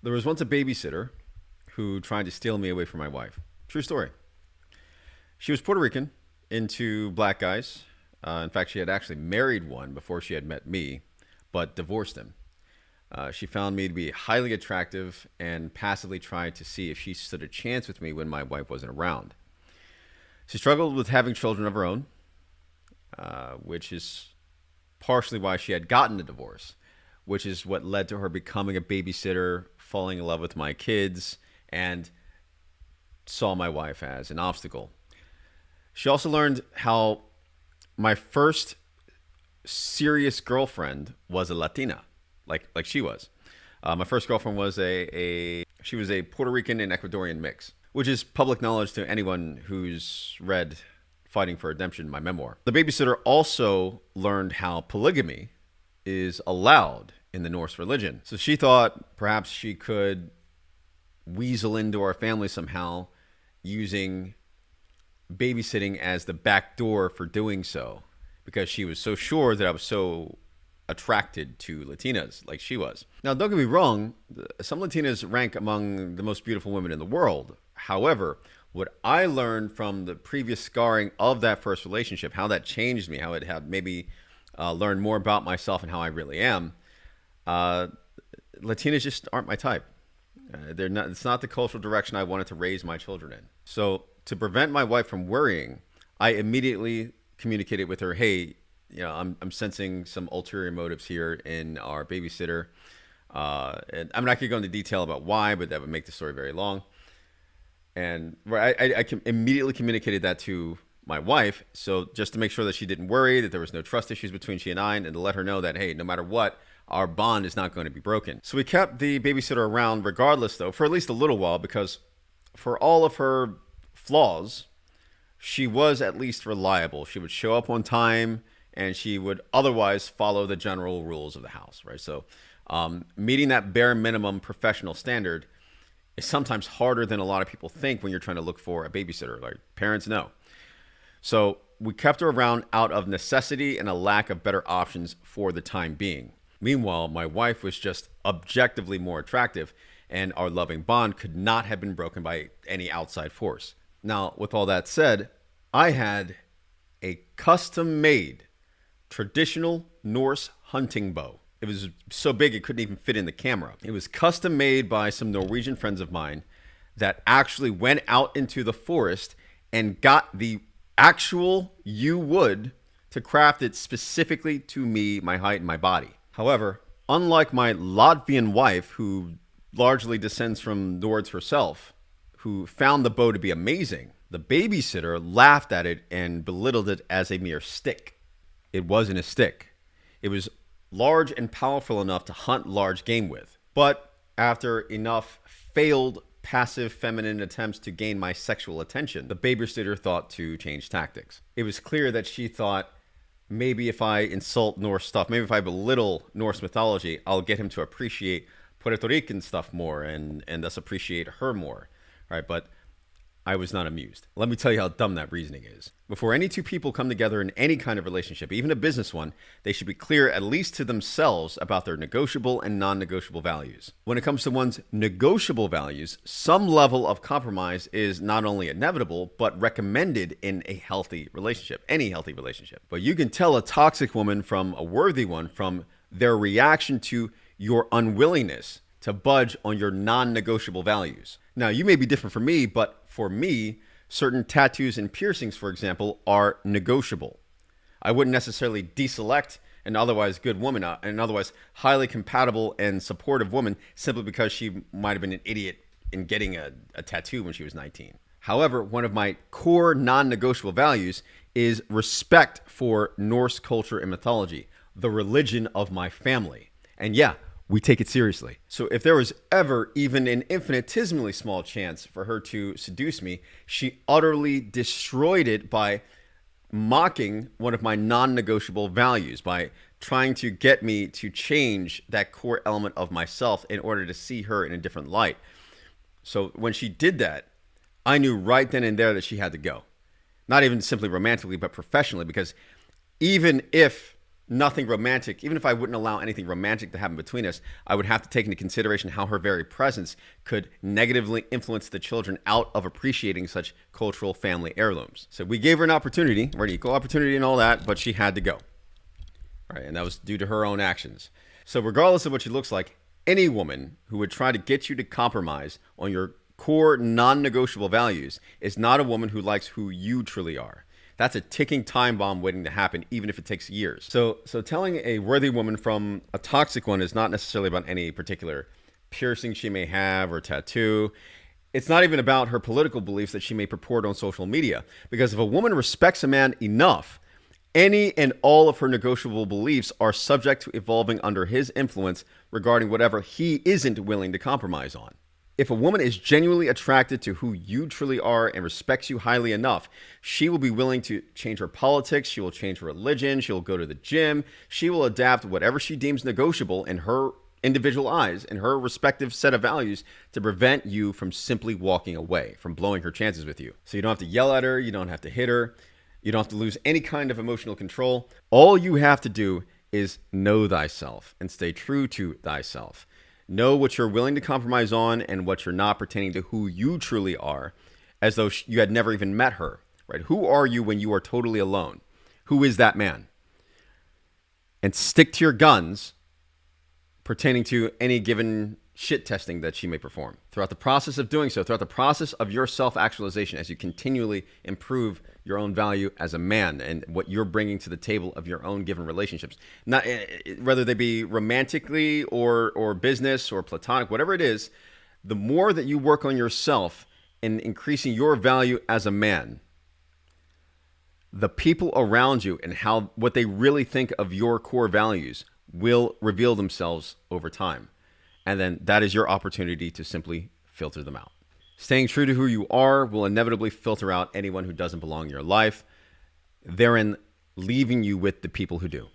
There was once a babysitter who tried to steal me away from my wife. True story. She was Puerto Rican, into black guys. In fact, she had actually married one before she had met me, but divorced him. She found me to be highly attractive and passively tried to see if she stood a chance with me when my wife wasn't around. She struggled with having children of her own, which is partially why she had gotten a divorce, which is what led to her becoming a babysitter, falling in love with my kids, and saw my wife as an obstacle. She also learned how my first serious girlfriend was a Latina, like she was. My first girlfriend was she was a Puerto Rican and Ecuadorian mix, which is public knowledge to anyone who's read Fighting for Redemption, my memoir. The babysitter also learned how polygamy is allowed in the Norse religion. So she thought perhaps she could weasel into our family somehow using babysitting as the back door for doing so, because she was so sure that I was so attracted to Latinas like she was. Now, don't get me wrong, some Latinas rank among the most beautiful women in the world. However, what I learned from the previous scarring of that first relationship, how that changed me, how it had maybe learned more about myself and how I really am, Latinas just aren't my type. They're not. It's not the cultural direction I wanted to raise my children in. So to prevent my wife from worrying, I immediately communicated with her, hey, I'm sensing some ulterior motives here in our babysitter. And I'm not going to go into detail about why, but that would make the story very long. And I immediately communicated that to my wife. So just to make sure that she didn't worry, that there was no trust issues between she and I, and to let her know that, hey, no matter what, our bond is not going to be broken. So we kept the babysitter around regardless, though, for at least a little while, because for all of her flaws, she was at least reliable. She would show up on time, and she would otherwise follow the general rules of the house, right? So meeting that bare minimum professional standard is sometimes harder than a lot of people think when you're trying to look for a babysitter. Like parents know. So we kept her around out of necessity and a lack of better options for the time being. Meanwhile, my wife was just objectively more attractive, and our loving bond could not have been broken by any outside force. Now, with all that said, I had a custom-made traditional Norse hunting bow. It was so big it couldn't even fit in the camera. It was custom made by some Norwegian friends of mine that actually went out into the forest and got the actual yew wood to craft it specifically to me, my height, and my body. However, unlike my Latvian wife, who largely descends from Nords herself, who found the bow to be amazing, the babysitter laughed at it and belittled it as a mere stick. It wasn't a stick. It was large and powerful enough to hunt large game with. But after enough failed passive feminine attempts to gain my sexual attention, the babysitter thought to change tactics. It was clear that she thought, maybe if I insult Norse stuff, maybe if I belittle Norse mythology, I'll get him to appreciate Puerto Rican stuff more and thus appreciate her more, right? But I was not amused. Let me tell you how dumb that reasoning is. Before any two people come together in any kind of relationship, even a business one, they should be clear, at least to themselves, about their negotiable and non-negotiable values. When it comes to one's negotiable values, some level of compromise is not only inevitable, but recommended in a healthy relationship, any healthy relationship. But you can tell a toxic woman from a worthy one from their reaction to your unwillingness to budge on your non-negotiable values. Now, you may be different from me, but for me, certain tattoos and piercings, for example, are negotiable. I wouldn't necessarily deselect an otherwise good woman, an otherwise highly compatible and supportive woman, simply because she might have been an idiot in getting a tattoo when she was 19. However, one of my core non-negotiable values is respect for Norse culture and mythology, the religion of my family. And yeah, we take it seriously. So if there was ever even an infinitesimally small chance for her to seduce me, she utterly destroyed it by mocking one of my non-negotiable values, by trying to get me to change that core element of myself in order to see her in a different light. So when she did that, I knew right then and there that she had to go. Not even simply romantically, but professionally, because even if nothing romantic, even if I wouldn't allow anything romantic to happen between us, I would have to take into consideration how her very presence could negatively influence the children out of appreciating such cultural family heirlooms. So we gave her an opportunity, right, equal opportunity and all that, but she had to go. Right, and that was due to her own actions. So regardless of what she looks like, any woman who would try to get you to compromise on your core non-negotiable values is not a woman who likes who you truly are. That's a ticking time bomb waiting to happen, even if it takes years. So telling a worthy woman from a toxic one is not necessarily about any particular piercing she may have or tattoo. It's not even about her political beliefs that she may purport on social media. Because if a woman respects a man enough, any and all of her negotiable beliefs are subject to evolving under his influence regarding whatever he isn't willing to compromise on. If a woman is genuinely attracted to who you truly are and respects you highly enough, she will be willing to change her politics, she will change her religion, she will go to the gym, she will adapt whatever she deems negotiable in her individual eyes and her respective set of values to prevent you from simply walking away, from blowing her chances with you. So you don't have to yell at her, you don't have to hit her, you don't have to lose any kind of emotional control. All you have to do is know thyself and stay true to thyself. Know what you're willing to compromise on and what you're not, pertaining to who you truly are, as though you had never even met her, right? Who are you when you are totally alone? Who is that man? And stick to your guns pertaining to any given shit testing that she may perform. Throughout the process of doing so, throughout the process of your self-actualization, as you continually improve your own value as a man and what you're bringing to the table of your own given relationships, not whether they be romantically or business or platonic, whatever it is, the more that you work on yourself in increasing your value as a man, the people around you and what they really think of your core values will reveal themselves over time. And then that is your opportunity to simply filter them out. Staying true to who you are will inevitably filter out anyone who doesn't belong in your life, therein leaving you with the people who do.